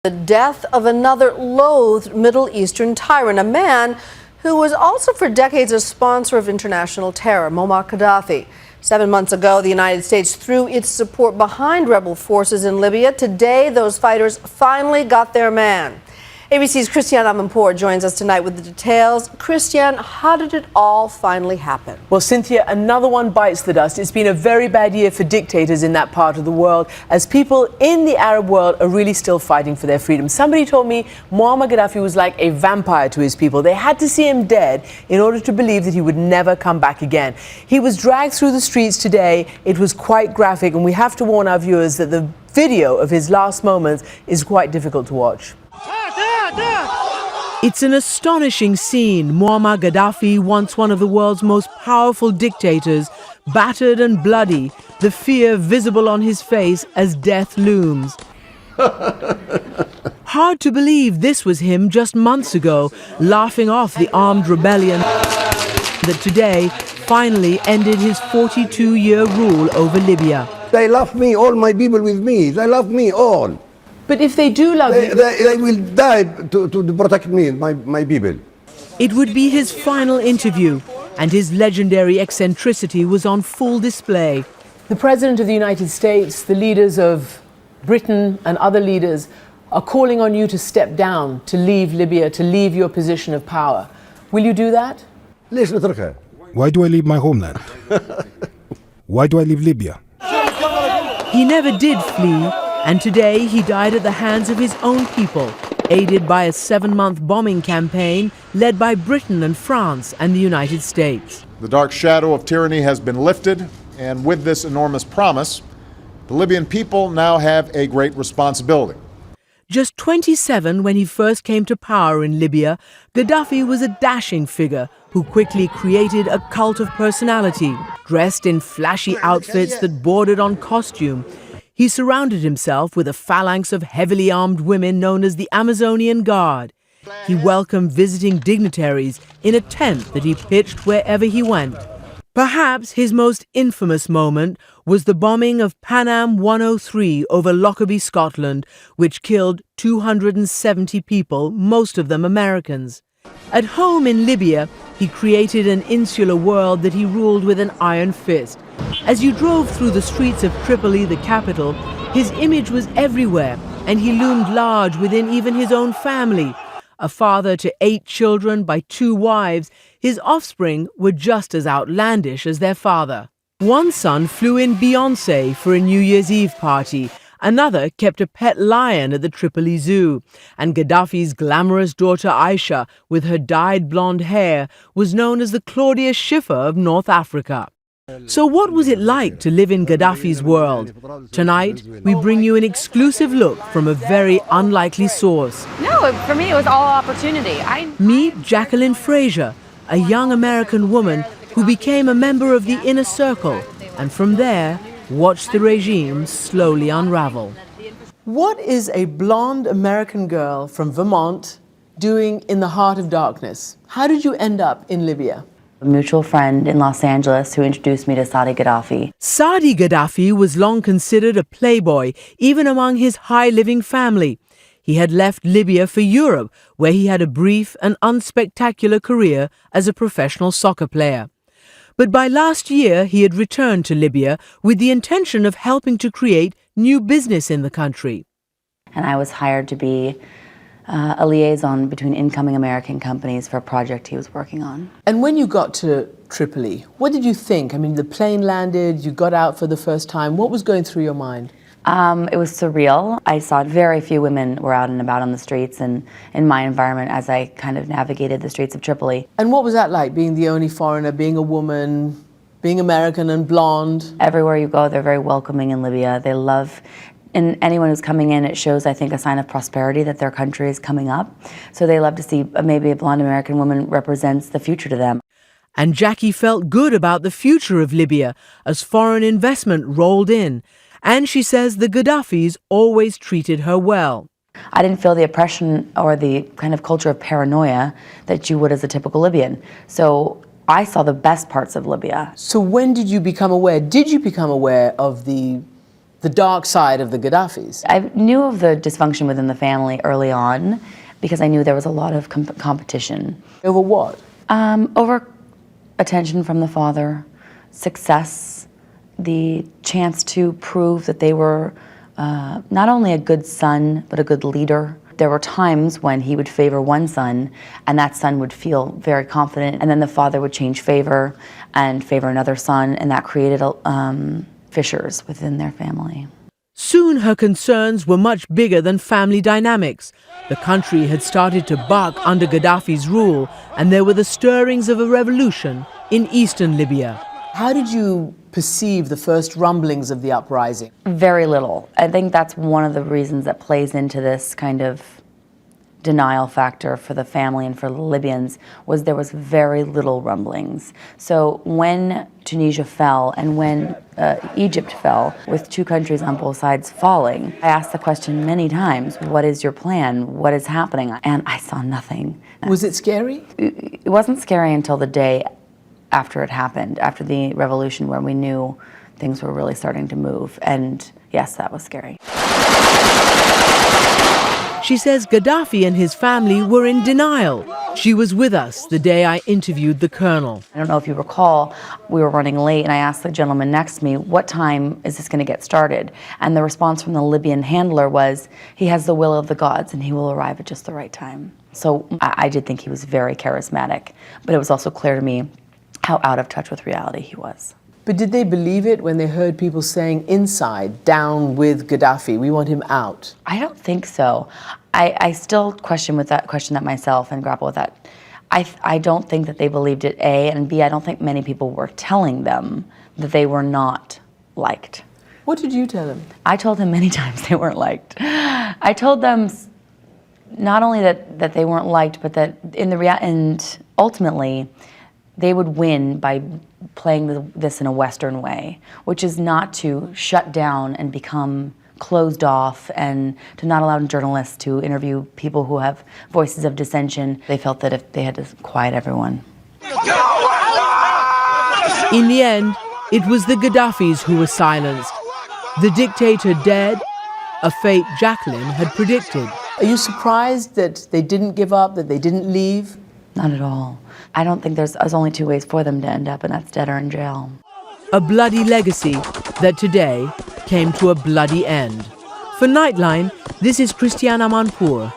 The death of another loathed Middle Eastern tyrant, a man who was also for decades a sponsor of international terror, Moammar Gadhafi. 7 months ago, the United States threw its support behind rebel forces in Libya. Today, those fighters finally got their man. ABC's Christiane Amanpour joins us tonight with the details. Christiane, how did it all finally happen? Well, Cynthia, another one bites the dust. It's been a very bad year for dictators in that part of the world, as people in the Arab world are really still fighting for their freedom. Somebody told me Moammar Gadhafi was like a vampire to his people. They had to see him dead in order to believe that he would never come back again. He was dragged through the streets today. It was quite graphic, and we have to warn our viewers that the video of his last moments is quite difficult to watch. It's an astonishing scene. Moammar Gadhafi, once one of the world's most powerful dictators, battered and bloody, the fear visible on his face as death looms. Hard to believe this was him just months ago, laughing off the armed rebellion that today finally ended his 42-year rule over Libya. They love me, all my people with me. They love me all. But if they do love you... They will die to protect me, my people. It would be his final interview, and his legendary eccentricity was on full display. The President of the United States, the leaders of Britain and other leaders are calling on you to step down, to leave Libya, to leave your position of power. Will you do that? Why do I leave my homeland? Why do I leave Libya? He never did flee. And today he died at the hands of his own people, aided by a 7-month bombing campaign led by Britain and France and the United States. The dark shadow of tyranny has been lifted, and with this enormous promise, the Libyan people now have a great responsibility. Just 27 when he first came to power in Libya, Gadhafi was a dashing figure who quickly created a cult of personality. Dressed in flashy outfits that bordered on costume, he surrounded himself with a phalanx of heavily armed women known as the Amazonian Guard. He welcomed visiting dignitaries in a tent that he pitched wherever he went. Perhaps his most infamous moment was the bombing of Pan Am 103 over Lockerbie, Scotland, which killed 270 people, most of them Americans. At home in Libya, he created an insular world that he ruled with an iron fist. As you drove through the streets of Tripoli, the capital, his image was everywhere, and he loomed large within even his own family. A father to 8 children by 2 wives, his offspring were just as outlandish as their father. One son flew in Beyoncé for a New Year's Eve party. Another kept a pet lion at the Tripoli Zoo, and Gadhafi's glamorous daughter Aisha, with her dyed blonde hair, was known as the Claudia Schiffer of North Africa. So what was it like to live in Gadhafi's world? Tonight, we bring you an exclusive look from a very unlikely source. No, for me it was all opportunity. Meet Jacqueline Fraser, a young American woman who became a member of the inner circle, and from there, watched the regime slowly unravel. What is a blonde American girl from Vermont doing in the heart of darkness? How did you end up in Libya? A mutual friend in Los Angeles who introduced me to Saadi Gadhafi. Saadi Gadhafi was long considered a playboy, even among his high-living family. He had left Libya for Europe, where he had a brief and unspectacular career as a professional soccer player. But by last year, he had returned to Libya with the intention of helping to create new business in the country. And I was hired to be a liaison between incoming American companies for a project he was working on. And when you got to Tripoli, what did you think? I mean, the plane landed, you got out for the first time. What was going through your mind? It was surreal. I saw very few women were out and about on the streets and in my environment as I kind of navigated the streets of Tripoli. And what was that like, being the only foreigner, being a woman, being American and blonde? Everywhere you go, they're very welcoming in Libya. They love, and anyone who's coming in, it shows, I think, a sign of prosperity that their country is coming up. So they love to see maybe a blonde American woman represents the future to them. And Jackie felt good about the future of Libya as foreign investment rolled in. And she says the Gaddafis always treated her well. I didn't feel the oppression or the kind of culture of paranoia that you would as a typical Libyan. So I saw the best parts of Libya. So when did you become aware? Did you become aware of the the dark side of the Gaddafis. I knew of the dysfunction within the family early on because I knew there was a lot of competition. Over what? Over attention from the father, success, the chance to prove that they were not only a good son, but a good leader. There were times when he would favor one son, and that son would feel very confident, and then the father would change favor and favor another son, and that created fissures within their family. Soon her concerns were much bigger than family dynamics. The country had started to buck under Gaddafi's rule, and there were the stirrings of a revolution in eastern Libya. How did you perceive the first rumblings of the uprising? Very little. I think that's one of the reasons that plays into this kind of denial factor for the family and for the Libyans, was there was very little rumblings. So when Tunisia fell and when Egypt fell, with two countries on both sides falling, I asked the question many times, what is your plan? What is happening? And I saw nothing. Was it scary? It wasn't scary until the day after it happened, after the revolution, where we knew things were really starting to move. And yes, that was scary. She says Gaddafi and his family were in denial. She was with us the day I interviewed the colonel. I don't know if you recall, we were running late and I asked the gentleman next to me, what time is this going to get started? And the response from the Libyan handler was, he has the will of the gods and he will arrive at just the right time. So I did think he was very charismatic, but it was also clear to me how out of touch with reality he was. But did they believe it when they heard people saying inside, down with Gaddafi, we want him out? I don't think so. I still question that myself and grapple with that. I don't think that they believed it, A, and B, I don't think many people were telling them that they were not liked. What did you tell them? I told them many times they weren't liked. I told them not only that they weren't liked, but that and ultimately they would win by playing this in a Western way, which is not to shut down and become closed off and to not allow journalists to interview people who have voices of dissension. They felt that if they had to quiet everyone. In the end, it was the Gaddafis who were silenced. The dictator dead, a fate Jacqueline had predicted. Are you surprised that they didn't give up, that they didn't leave? Not at all. I don't think there's only two ways for them to end up, and that's dead or in jail. A bloody legacy that today came to a bloody end. For Nightline, this is Christiana Manpour.